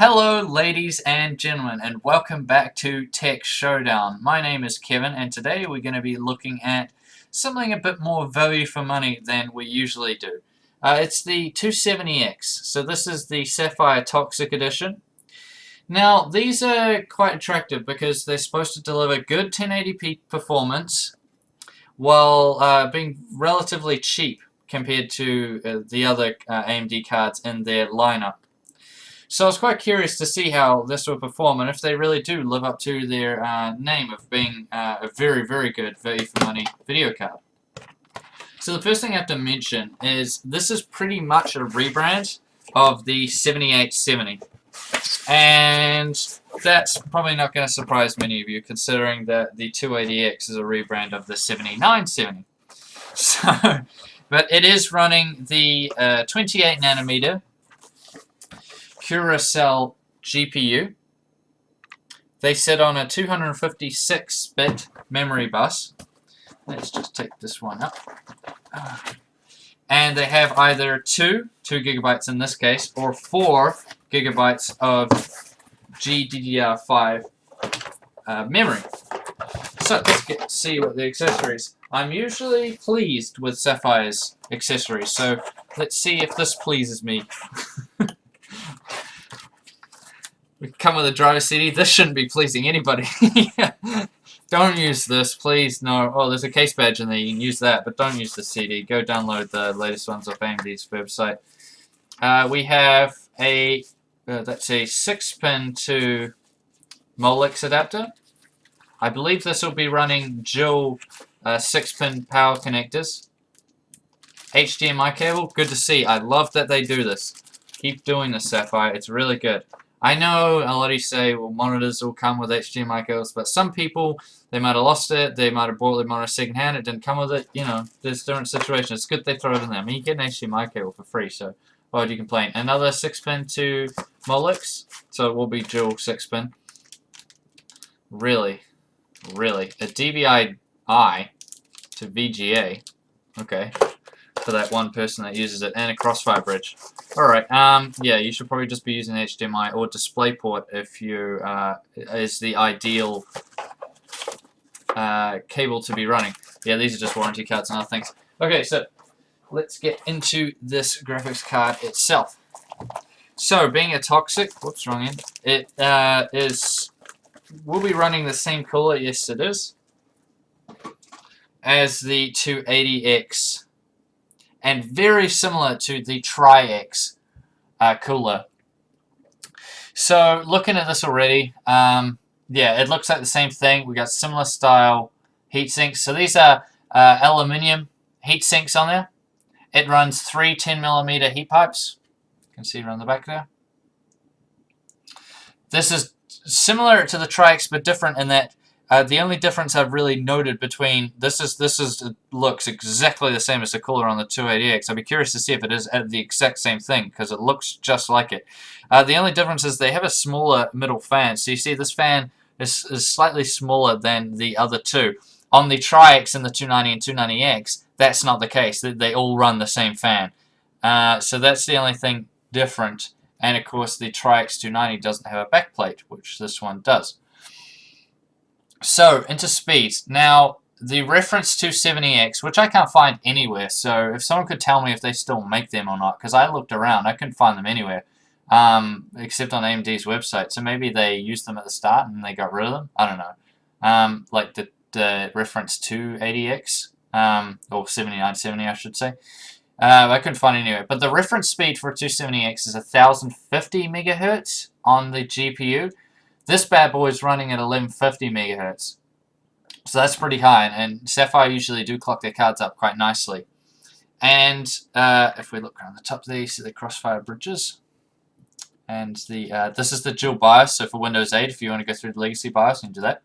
Hello ladies and gentlemen, and welcome back to Tech Showdown. My name is Kevin, and today we're going to be looking at something a bit more value for money than we usually do. It's the 270X, so this is the Sapphire Toxic Edition. Now these are quite attractive because they're supposed to deliver good 1080p performance while being relatively cheap compared to the other AMD cards in their lineup. So I was quite curious to see how this will perform and if they really do live up to their name of being a very, very good value for money video card. So the first thing I have to mention is this is pretty much a rebrand of the 7870. And that's probably not going to surprise many of you, considering that the 280X is a rebrand of the 7970. So, but it is running the 28 nanometer Cell GPU. They sit on a 256-bit memory bus. Let's just take this one up. And they have either 2 gigabytes in this case, or 4 gigabytes of GDDR5 memory. So let's see what the accessories. I'm usually pleased with Sapphire's accessories, so let's see if this pleases me. We come with a driver CD. This shouldn't be pleasing anybody. Don't use this, please. No. Oh, there's a case badge in there. You can use that, but don't use the CD. Go download the latest ones off AMD's website. We have a that's a 6-pin to Molex adapter. I believe this will be running dual 6-pin power connectors. HDMI cable. Good to see. I love that they do this. Keep doing this, Sapphire. It's really good. I know a lot of you say, well, monitors will come with HDMI cables, but some people, they might have lost it, they might have bought their monitor secondhand, it didn't come with it, you know, there's different situations. It's good they throw it in there. I mean, you get an HDMI cable for free, so why would you complain? Another 6-pin to Molex, so it will be dual 6-pin. Really? Really? A DVI-I to VGA, okay, for that one person that uses it, and a Crossfire bridge. Alright, yeah, you should probably just be using HDMI or DisplayPort if you, is the ideal cable to be running. Yeah, these are just warranty cards and other things. Okay, so let's get into this graphics card itself. So, being a toxic, whoops, wrong end, it will be running the same cooler, yes it is, as the 280X. And very similar to the Tri-X cooler. So looking at this already, yeah, it looks like the same thing. We got similar style heat sinks. So these are aluminium heat sinks on there. It runs 3 10mm heat pipes. You can see around the back there. This is similar to the Tri-X, but different in that the only difference I've really noted between this looks exactly the same as the cooler on the 280X. I'd be curious to see if it is the exact same thing because it looks just like it. The only difference is they have a smaller middle fan. So you see this fan is slightly smaller than the other two. On the Tri-X and the 290 and 290X, that's not the case. They all run the same fan. So that's the only thing different. And of course the Tri-X 290 doesn't have a backplate, which this one does. So, into speeds. Now, the reference 270X, which I can't find anywhere, so if someone could tell me if they still make them or not, because I looked around, I couldn't find them anywhere, except on AMD's website. So maybe they used them at the start and they got rid of them. I don't know. Like the reference 280X, or 7970 I should say. I couldn't find it anywhere. But the reference speed for 270X is 1050 megahertz on the GPU. This bad boy is running at 1150 megahertz. So that's pretty high, and Sapphire usually do clock their cards up quite nicely. And if we look around the top there, you see the Crossfire bridges. And this is the dual BIOS, so for Windows 8, if you want to go through the legacy BIOS, you can do that.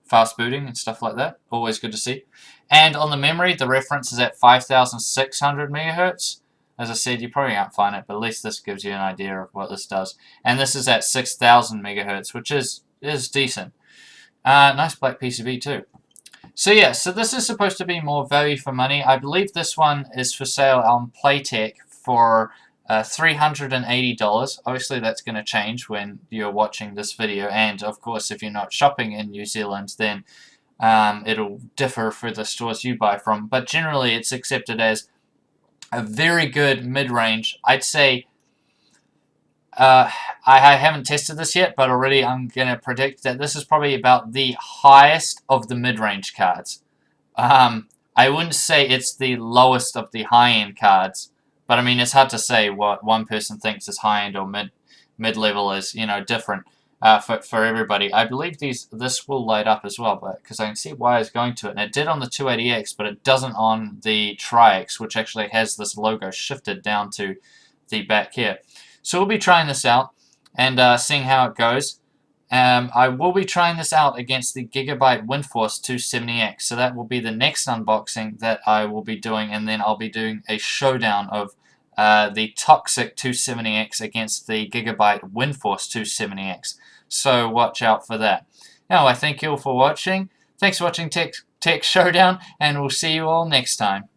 Fast booting and stuff like that, always good to see. And on the memory, the reference is at 5600 megahertz. As I said, you probably can't find it, but at least this gives you an idea of what this does. And this is at 6000 megahertz, which is decent. Nice black PCB too. So yeah, so this is supposed to be more value for money. I believe this one is for sale on Playtech for $380. Obviously that's going to change when you're watching this video, and of course if you're not shopping in New Zealand, then it'll differ for the stores you buy from, but generally it's accepted as a very good mid-range. I'd say I haven't tested this yet, but already I'm going to predict that this is probably about the highest of the mid-range cards. I wouldn't say it's the lowest of the high-end cards, but I mean, it's hard to say what one person thinks is high-end or mid-level is, you know, different for everybody. I believe this will light up as well, but because I can see wires going to it, and it did on the 280X, but it doesn't on the Tri-X, which actually has this logo shifted down to the back here. So we'll be trying this out and seeing how it goes. I will be trying this out against the Gigabyte WindForce 270X, so that will be the next unboxing that I will be doing, and then I'll be doing a showdown of the Toxic 270X against the Gigabyte WindForce 270X. So watch out for that. Now, I thank you all for watching. Thanks for watching Tech Showdown, and we'll see you all next time.